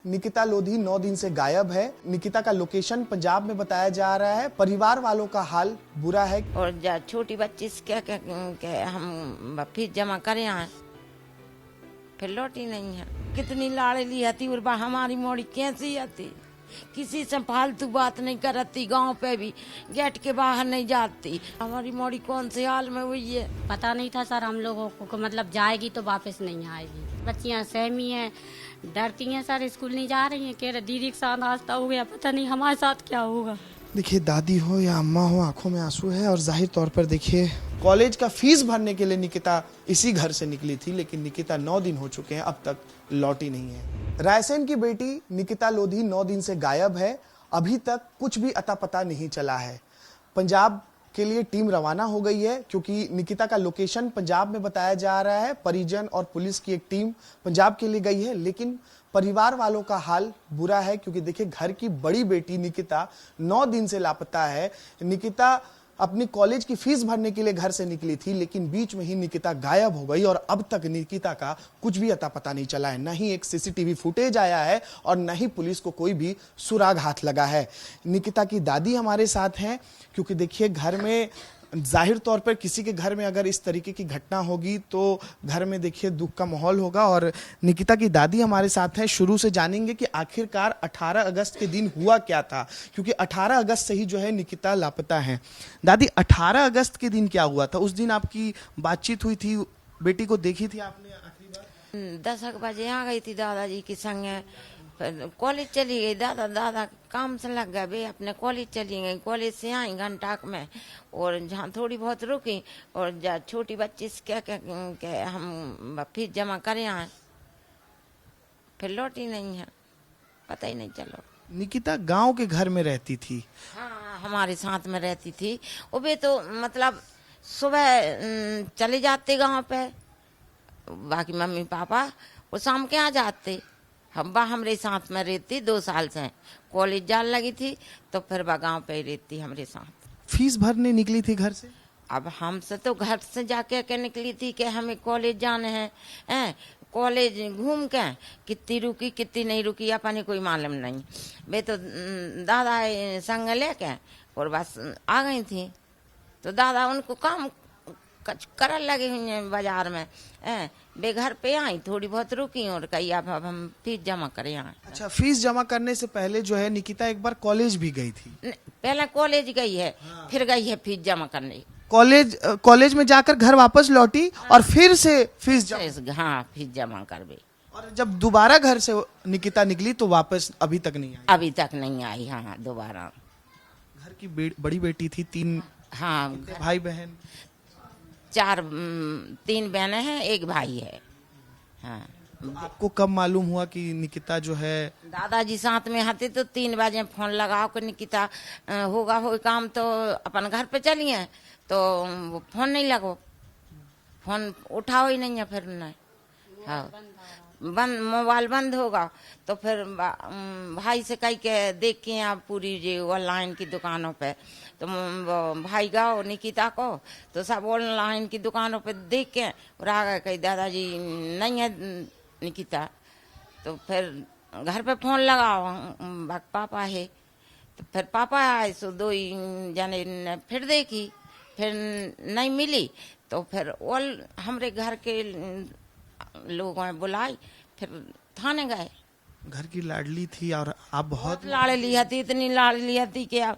निकिता लोधी 9 दिन से गायब है। निकिता का लोकेशन पंजाब में बताया जा रहा है। परिवार वालों का हाल बुरा है। और छोटी बच्ची से क्या हम फीस जमा करें यहाँ फिर लौटी नहीं है। कितनी लाड़ली आती और हमारी मोड़ी कैसी आती, किसी से फालतू बात नहीं करती, गांव पे भी गेट के बाहर नहीं जाती। हमारी मोड़ी कौन से हाल में हुई है पता नहीं था सर हम लोगों को, मतलब जाएगी तो वापस नहीं आएगी। बच्चियां सहमी हैं, डरती हैं सर, स्कूल नहीं जा रही हैं। कह रहे दीदी के साथ नाश्ता हो गया, पता नहीं हमारे साथ क्या होगा। देखिए, दादी हो या अम्मा हो, आंखों में आंसू है। और जाहिर तौर पर देखिए, कॉलेज का फीस भरने के लिए निकिता इसी घर से निकली थी, लेकिन निकिता 9 दिन हो चुके हैं, अब तक लौटी नहीं है। रायसेन की बेटी निकिता लोधी 9 दिन से गायब है। अभी तक कुछ भी अता पता नहीं चला है। पंजाब के लिए टीम रवाना हो गई है, क्योंकि निकिता का लोकेशन पंजाब में बताया जा रहा है। परिजन और पुलिस की एक टीम पंजाब के लिए गई है, लेकिन परिवार वालों का हाल बुरा है, क्योंकि देखिए, घर की बड़ी बेटी निकिता 9 दिन से लापता है। निकिता अपनी कॉलेज की फीस भरने के लिए घर से निकली थी, लेकिन बीच में ही निकिता गायब हो गई और अब तक निकिता का कुछ भी अता पता नहीं चला है। न ही एक सीसीटीवी फुटेज आया है और न ही पुलिस को कोई भी सुराग हाथ लगा है। निकिता की दादी हमारे साथ हैं, क्योंकि देखिए, घर में जाहिर तौर पर किसी के घर में अगर इस तरीके की घटना होगी तो घर में देखिए दुख का माहौल होगा। और निकिता की दादी हमारे साथ हैं। शुरू से जानेंगे कि आखिरकार 18 अगस्त के दिन हुआ क्या था, क्योंकि 18 अगस्त से ही जो है निकिता लापता है। दादी, 18 अगस्त के दिन क्या हुआ था? उस दिन आपकी बातचीत हुई थी, बेटी को देखी थी आपने आखिरी बार? 10 बजे आ गई थी दादाजी के संग। कॉलेज चली गई। दादा काम से लग गए बे, अपने कॉलेज चली गई। कॉलेज से आई घंटा में, और जहाँ थोड़ी बहुत रुकी, और छोटी बच्ची से क्या हम फीस जमा करें यहाँ फिर लौटी नहीं है, पता ही नहीं चलो। निकिता गांव के घर में रहती थी? हाँ, हमारे साथ में रहती थी। वो भी तो मतलब सुबह चले जाते गांव पे, बाकी मम्मी पापा वो शाम के आ जाते। हम हमारे साथ में रहती 2 साल से। कॉलेज जान लगी थी तो फिर वह गाँव पे रहती हमारे साथ। फीस भरने निकली थी घर से? अब हमसे तो घर से जाके के निकली थी कि हमें कॉलेज जाने हैं। कॉलेज घूम के कितनी रुकी कितनी नहीं रुकी अपने कोई मालूम नहीं। वे तो दादा संग लेके और बस आ गई थी। तो दादा उनको काम कर लगे हुए हैं बाजार में। वे घर पे आई, थोड़ी बहुत रुकी और कही अब हम फीस जमा करें यहाँ। अच्छा, फीस जमा करने से पहले जो है निकिता एक बार कॉलेज भी गई थी? पहले कॉलेज गई है, हाँ। फिर गई है फीस जमा करने। कॉलेज में जाकर घर वापस लौटी, हाँ। और फिर से फीस जमा कर गई। और जब दोबारा घर से निकिता निकली तो वापस अभी तक नहीं आई? अभी तक नहीं आई। हाँ, दोबारा। घर की बड़ी बेटी थी, 3 हाँ भाई बहन? 3 बहनें हैं, 1 भाई है। हाँ। आपको कब मालूम हुआ कि निकिता जो है? दादाजी साथ में आते तो 3 बजे फोन लगाओ कि निकिता होगा हो काम तो अपन घर पे चलिए, तो वो फोन नहीं लगो, फोन उठाओ ही नहीं है। फिर नहीं, हाँ, बंद, मोबाइल बंद होगा। तो फिर भाई से कह के देख के आप पूरी जो ऑनलाइन की दुकानों पे, तो भाई गाओ निकिता को, तो सब ऑनलाइन की दुकानों पे देख के और आ गए कही दादाजी नहीं है निकिता। तो फिर घर पे फोन लगाओ, पापा है। तो फिर पापा आए, सो 2 जने ने फिर देखी, फिर नहीं मिली। तो फिर हमारे घर के लोगों ने बुलाई, फिर थाने गए। घर की लाडली थी और आप बहुत लाड़ली थी, इतनी लाड़ली थी कि अब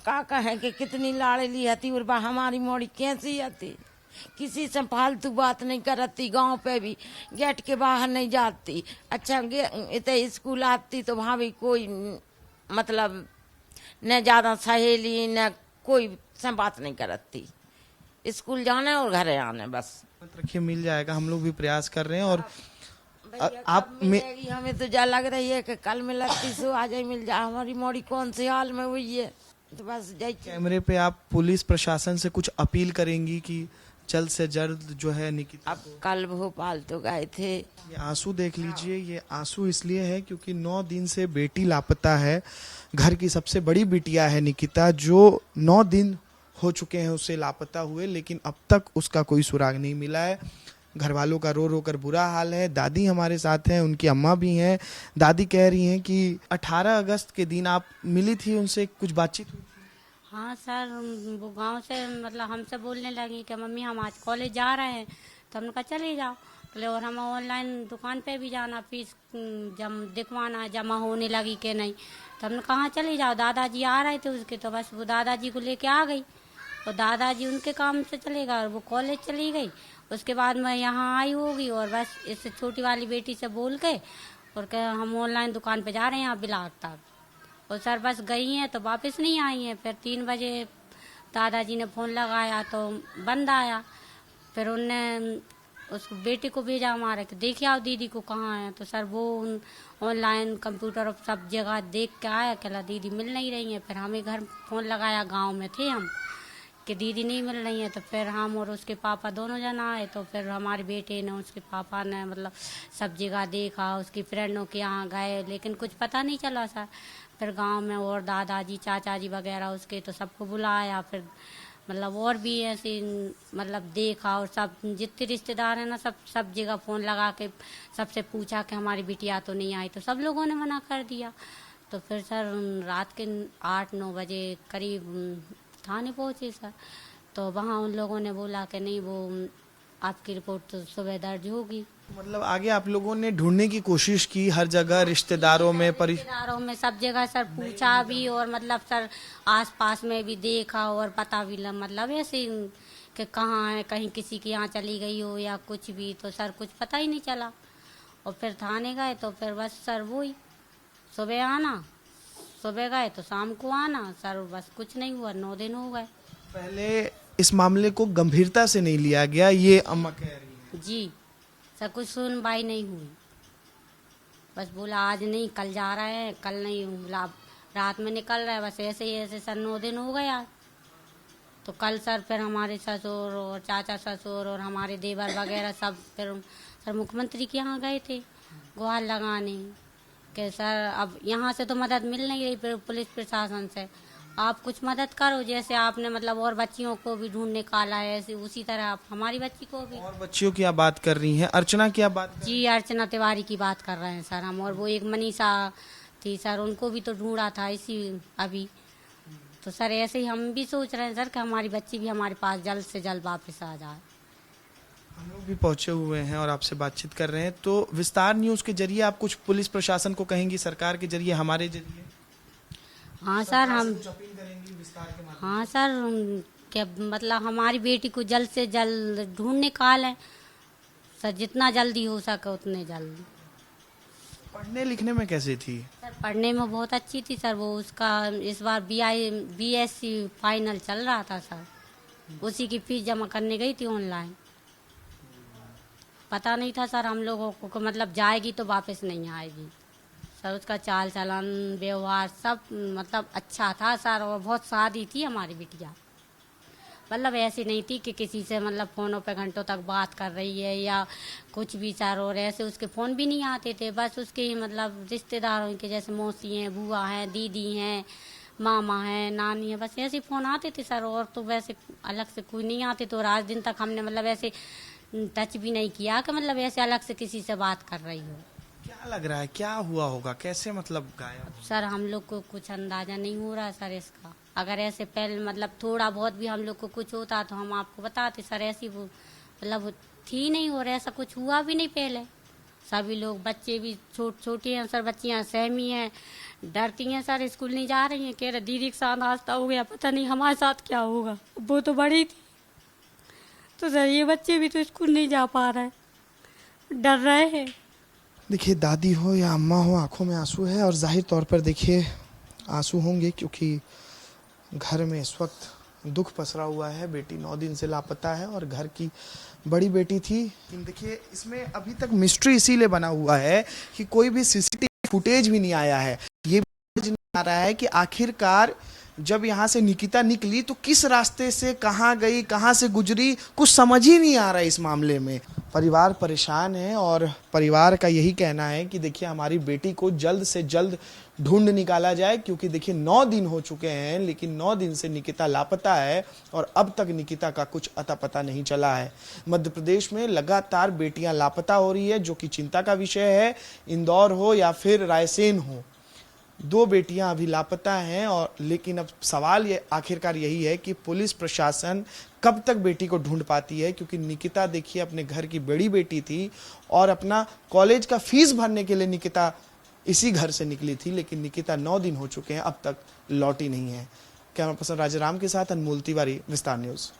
का कहें कि कितनी लाड़ली थी। और हमारी मोड़ी कैसी आती, किसी से फालतू बात नहीं करती, गांव पे भी गेट के बाहर नहीं जाती। अच्छा, इतने स्कूल आती तो वहाँ भी कोई मतलब न ज्यादा सहेली न कोई से बात नहीं करती। स्कूल जाने और घर आने बस। रखिए, मिल जाएगा, हम लोग भी प्रयास कर रहे हैं। और आप हमें तो जा लग रही है कि कल मिलती सो आज ही मिल जाए। हमारी मोड़ी कौन से हाल में हुई है, तो बस कैमरे पे आप पुलिस प्रशासन से कुछ अपील करेंगी कि जल्द से जल्द जो है निकिता? अब कल भोपाल तो गए थे। ये आंसू देख लीजिए, ये आंसू इसलिए है क्योंकि 9 दिन से बेटी लापता है। घर की सबसे बड़ी बिटिया है निकिता, जो 9 दिन हो चुके हैं उससे लापता हुए, लेकिन अब तक उसका कोई सुराग नहीं मिला है। घर वालों का रो रो कर बुरा हाल है। दादी हमारे साथ हैं, उनकी अम्मा भी हैं। दादी कह रही हैं कि 18 अगस्त के दिन आप मिली थी उनसे, कुछ बातचीत हुई? हाँ सर, वो गांव से मतलब हमसे बोलने लगी कि मम्मी हम आज कॉलेज जा रहे हैं। तो हमने कहा चले जाओ। बोले और हम ऑनलाइन दुकान पे भी जाना, फीस दिखवाना जमा होने लगी कि नहीं। तो हमने कहा चले जाओ, दादाजी आ रहे थे उसके, तो बस वो दादाजी को लेके आ गई। और दादाजी उनके काम से चले गए और वो कॉलेज चली गई। उसके बाद मैं यहाँ आई होगी और बस इस छोटी वाली बेटी से बोल के और कह हम ऑनलाइन दुकान पे जा रहे हैं यहाँ बिलाट तक। और सर बस गई हैं तो वापस नहीं आई हैं। फिर 3 बजे दादाजी ने फ़ोन लगाया तो बंद आया। फिर उनने उस बेटी को भेजा हमारे कि देख आओ दीदी को कहाँ है। तो सर वो ऑनलाइन कंप्यूटर और सब जगह देख के आया, कहला दीदी मिल नहीं रही है। फिर हमें घर फ़ोन लगाया, गांव में थे हम, कि दीदी नहीं मिल रही है। तो फिर हम और उसके पापा दोनों जन आए। तो फिर हमारे बेटे ने, उसके पापा ने मतलब सब जगह देखा, उसकी फ्रेंडों के यहाँ गए, लेकिन कुछ पता नहीं चला सर। फिर गांव में और दादाजी चाचा जी वगैरह उसके, तो सबको बुलाया। फिर मतलब और भी ऐसे मतलब देखा और सब जितने रिश्तेदार हैं ना, सब जगह फ़ोन लगा के सबसे पूछा कि हमारी बिटिया तो नहीं आई। तो सब लोगों ने मना कर दिया। तो फिर सर रात के 8-9 बजे करीब थाने पहुँचे सर। तो वहाँ उन लोगों ने बोला कि नहीं, वो आपकी रिपोर्ट तो सुबह दर्ज होगी। मतलब आगे आप लोगों ने ढूंढने की कोशिश की हर जगह, रिश्तेदारों में, रिश्तेदारों में सब जगह सर पूछा भी और मतलब सर आसपास में भी देखा और पता भी मतलब ऐसे कि कहाँ है, कहीं किसी के यहाँ चली गई हो या कुछ भी। तो सर कुछ पता ही नहीं चला। और फिर थाने गए तो फिर बस सर वही सुबह आना, सुबह गए तो शाम को आना सर, बस कुछ नहीं हुआ। 9 दिन हो गए। पहले इस मामले को गंभीरता से नहीं लिया गया, ये अम्मा कह रही है। जी सर, कुछ सुनवाई नहीं हुई। बस बोला आज नहीं कल जा रहे हैं, कल नहीं बोला रात में निकल रहा है। बस ऐसे ही ऐसे सर 9 दिन हो गया। तो कल सर फिर हमारे ससुर और चाचा ससुर और हमारे देवर वगैरह सब फिर सर मुख्यमंत्री के यहाँ गए थे गुहार लगाने कि सर अब यहाँ से तो मदद मिल नहीं रही, फिर पुलिस प्रशासन से आप कुछ मदद करो। जैसे आपने मतलब और बच्चियों को भी ढूंढ निकाला है, ऐसे उसी तरह आप हमारी बच्ची को भी। और बच्चियों की आप बात कर रही हैं, अर्चना की आप बात कर? जी अर्चना तिवारी की बात कर रहे हैं सर हम। और वो एक मनीषा थी सर, उनको भी तो ढूंढा था इसी अभी। तो सर ऐसे ही हम भी सोच रहे हैं सर कि हमारी बच्ची भी हमारे पास जल्द से जल्द वापस आ जाए। हम लोग भी पहुंचे हुए हैं और आपसे बातचीत कर रहे हैं। तो विस्तार न्यूज के जरिए आप कुछ पुलिस प्रशासन को कहेंगी, सरकार के जरिए, हमारे जरिए? हाँ सर हम अपील करेंगी विस्तार के माध्यम हाँ सर क्या मतलब हमारी बेटी को जल्द से जल्द ढूंढ निकालें सर, जितना जल्दी हो सके उतने जल्द। से। पढ़ने लिखने में कैसे थी? सर पढ़ने में बहुत अच्छी थी सर। वो उसका इस बार BSc फाइनल चल रहा था सर, उसी की फीस जमा करने गई थी ऑनलाइन। पता नहीं था सर हम लोगों को मतलब जाएगी तो वापस नहीं आएगी सर। उसका चाल चलन व्यवहार सब मतलब अच्छा था सर। और बहुत सादी थी हमारी बिटिया, मतलब ऐसी नहीं थी कि किसी से मतलब फ़ोनों पे घंटों तक बात कर रही है या कुछ भी सर। और ऐसे उसके फ़ोन भी नहीं आते थे, बस उसके ही मतलब रिश्तेदारों के जैसे मौसी हैं, बुआ हैं, दीदी हैं, मामा हैं, नानी है, बस ऐसे फ़ोन आते थे सर। और तो वैसे अलग से कोई नहीं आते। तो आज दिन तक हमने मतलब ऐसे टच भी नहीं किया कि मतलब ऐसे अलग से किसी से बात कर रही हो। क्या लग रहा है, क्या हुआ होगा, कैसे मतलब गायब? सर हम लोग को कुछ अंदाजा नहीं हो रहा सर इसका। अगर ऐसे पहले मतलब थोड़ा बहुत भी हम लोग को कुछ होता तो हम आपको बताते सर। ऐसी वो मतलब थी नहीं और ऐसा कुछ हुआ भी नहीं पहले। सभी लोग, बच्चे भी छोटे हैं सर, बच्चियां सहमी हैं, डरती हैं सर, स्कूल नहीं जा रही हैं। कह रहे दीदी के साथ हादसा हो गया, पता नहीं हमारे साथ क्या होगा। वो तो बड़ी थी तो सर ये बच्चे भी तो स्कूल नहीं जा पा रहे, डर रहे हैं। देखिए, दादी हो या अम्मा हो, आंखों में आंसू है और जाहिर तौर पर देखिए आंसू होंगे, क्योंकि घर में इस वक्त दुख पसरा हुआ है। बेटी 9 दिन से लापता है और घर की बड़ी बेटी थी। देखिए, इसमें अभी तक मिस्ट्री इसीलिए बना हुआ है कि कोई भी CCTV फुटेज भी नहीं आया है। ये समझ नहीं आ रहा है कि आखिरकार जब यहाँ से निकिता निकली तो किस रास्ते से कहाँ गई, कहाँ से गुजरी, कुछ समझ ही नहीं आ रहा है इस मामले में। परिवार परेशान है और परिवार का यही कहना है कि देखिए हमारी बेटी को जल्द से जल्द ढूंढ निकाला जाए, क्योंकि देखिए 9 दिन हो चुके हैं लेकिन 9 दिन से निकिता लापता है और अब तक निकिता का कुछ अता पता नहीं चला है। मध्य प्रदेश में लगातार बेटियां लापता हो रही है, जो कि चिंता का विषय है। इंदौर हो या फिर रायसेन हो, 2 बेटियां अभी लापता हैं। और लेकिन अब सवाल ये आखिरकार यही है कि पुलिस प्रशासन कब तक बेटी को ढूंढ पाती है, क्योंकि निकिता देखिए अपने घर की बड़ी बेटी थी और अपना कॉलेज का फीस भरने के लिए निकिता इसी घर से निकली थी, लेकिन निकिता 9 दिन हो चुके हैं अब तक लौटी नहीं है। कैमरा पर्सन राजाराम के साथ अनमोल तिवारी, विस्तार न्यूज।